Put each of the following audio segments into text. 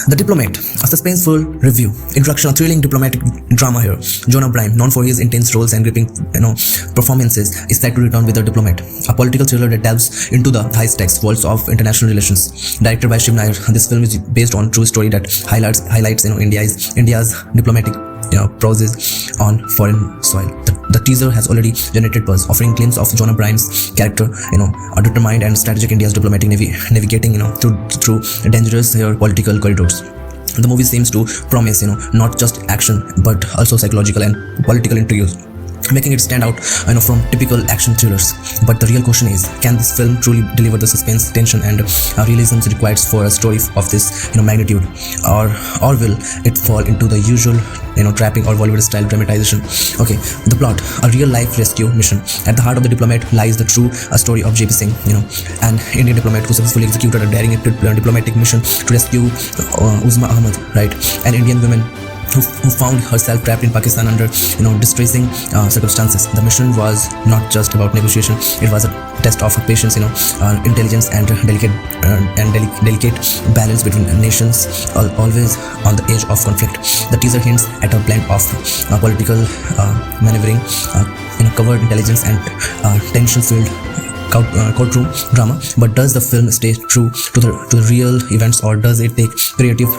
The Diplomat, a suspenseful review. Introduction, a thrilling diplomatic drama here. Jonah Bryan, known for his intense roles and gripping, performances, is set to return with The Diplomat, a political thriller that delves into the high-stakes worlds of international relations. Directed by Shiv Nair, this film is based on true story that highlights India's diplomatic prowess on foreign soil. The teaser has already generated buzz, offering glimpses of Jonah Bryan's character, a determined and strategic India's diplomatic navigating, through dangerous political corridors. The movie seems to promise, not just action but also psychological and political intrigue, making it stand out from typical action thrillers. But the real question is, can this film truly deliver the suspense, tension and realism required for a story of this magnitude, or will it fall into the usual trapping or Bollywood style dramatization? Okay, the plot: a real life rescue mission. At the heart of The Diplomat lies the true story of JP Singh, an Indian diplomat who successfully executed a daring diplomatic mission to rescue Uzma Ahmed, right, an Indian woman who found herself trapped in Pakistan under distressing circumstances. The mission was not just about negotiation; it was a test of patience, intelligence, and delicate balance between nations, always on the edge of conflict. The teaser hints at a blend of political maneuvering, covert intelligence, and tension-filled courtroom drama. But does the film stay true to the real events, or does it take creative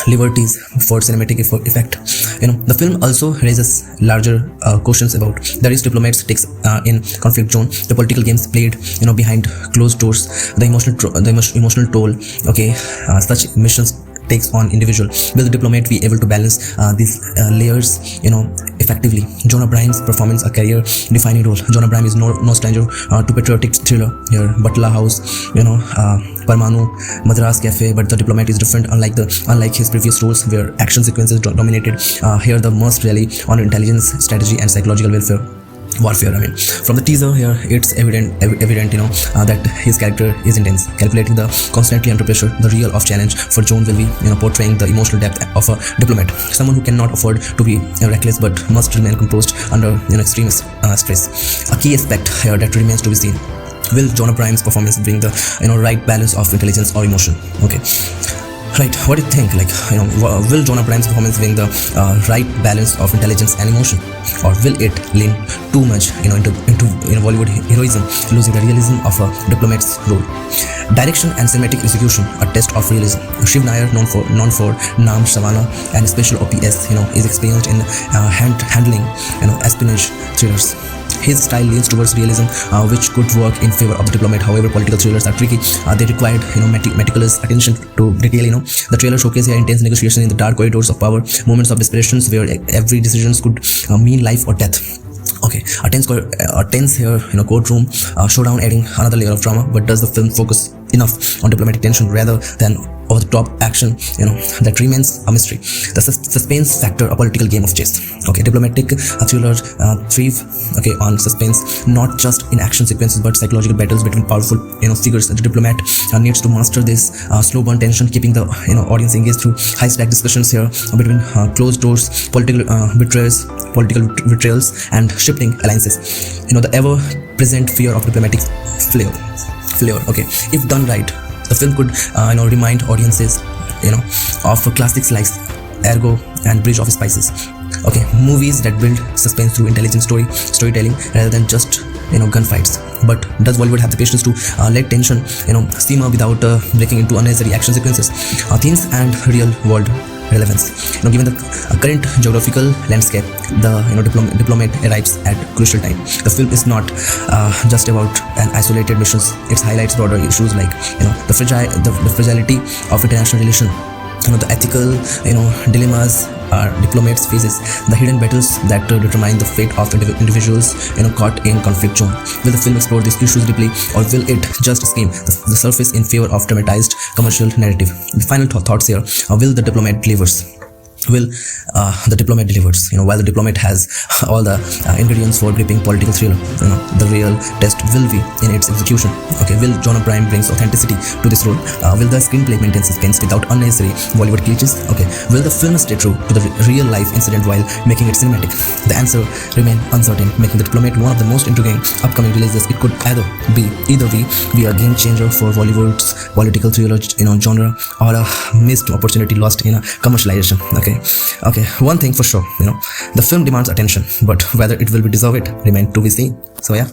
liberties for cinematic effect? The film also raises larger questions about the risk diplomats takes in conflict zone, the political games played behind closed doors, the emotional toll such missions takes on individual. Will the diplomat be able to balance these layers effectively? Jonah Bryan's performance, a career defining role. Jonah Bryan is no stranger to patriotic thriller here, Butler House, Parmanu, Madras Cafe. But The Diplomat is different. Unlike his previous roles where action sequences dominated, here the most rely on intelligence, strategy and psychological warfare. From the teaser here, it's evident that his character is intense, calculating the constantly under pressure. The real challenge for John will be portraying the emotional depth of a diplomat, someone who cannot afford to be reckless but must remain composed under extreme stress. A key aspect here that remains to be seen: will Jonah Bryan's performance bring the right balance of intelligence or emotion? Okay. Right, what do you think? Will Jonah Bryan's performance bring the right balance of intelligence and emotion, or will it lean too much into Bollywood heroism, losing the realism of a diplomat's role? Direction and cinematic execution, a test of realism. Shiv Nair, known for Naam Savana and special OPS, is experienced in handling espionage thrillers. His style leans towards realism, which could work in favor of The Diplomat. However, political thrillers are tricky. They required meticulous attention to detail. The trailer showcases intense negotiation in the dark corridors of power, moments of desperation where every decision could mean life or death. Okay, a tense here, courtroom showdown, adding another layer of drama. But does the film focus enough on diplomatic tension rather than over-the-top action? That remains a mystery. The suspense factor, a political game of chess. Okay, diplomatic thriller thrive on suspense, not just in action sequences but psychological battles between powerful figures. The diplomat needs to master this slow burn tension, keeping the audience engaged through high-stake discussions here between closed doors, political betrayals, and shifting alliances. The ever-present fear of diplomatic flair. Okay, if done right, the film could remind audiences of classics like Ergo and Bridge of Spices. Okay, movies that build suspense through intelligent storytelling rather than just gunfights. But does Bollywood have the patience to let tension simmer without breaking into unnecessary action sequences? Themes and real world relevance. Given the current geographical landscape, the diplomat arrives at crucial time. The film is not just about an isolated mission. It highlights broader issues like the fragility of international relations, the ethical dilemmas diplomats faces, the hidden battles that determine the fate of individuals caught in conflict zone. Will the film explore these issues deeply, or will it just skim the surface in favor of dramatized commercial narrative? The final thoughts here: will The Diplomat delivers will the Diplomat delivers. While the Diplomat has all the ingredients for gripping political thriller, the real test will be in its execution. Okay, will John O'Brien brings authenticity to this role? Will the screenplay maintain suspense without unnecessary Bollywood glitches? Okay, will the film stay true to the real life incident while making it cinematic? The answer remain uncertain, making the Diplomat one of the most intriguing upcoming releases. It could either be a game changer for Bollywood's political thriller genre, or a missed opportunity lost in a commercialization. Okay, one thing for sure, the film demands attention, but whether it will be deserved remains to be seen. So yeah.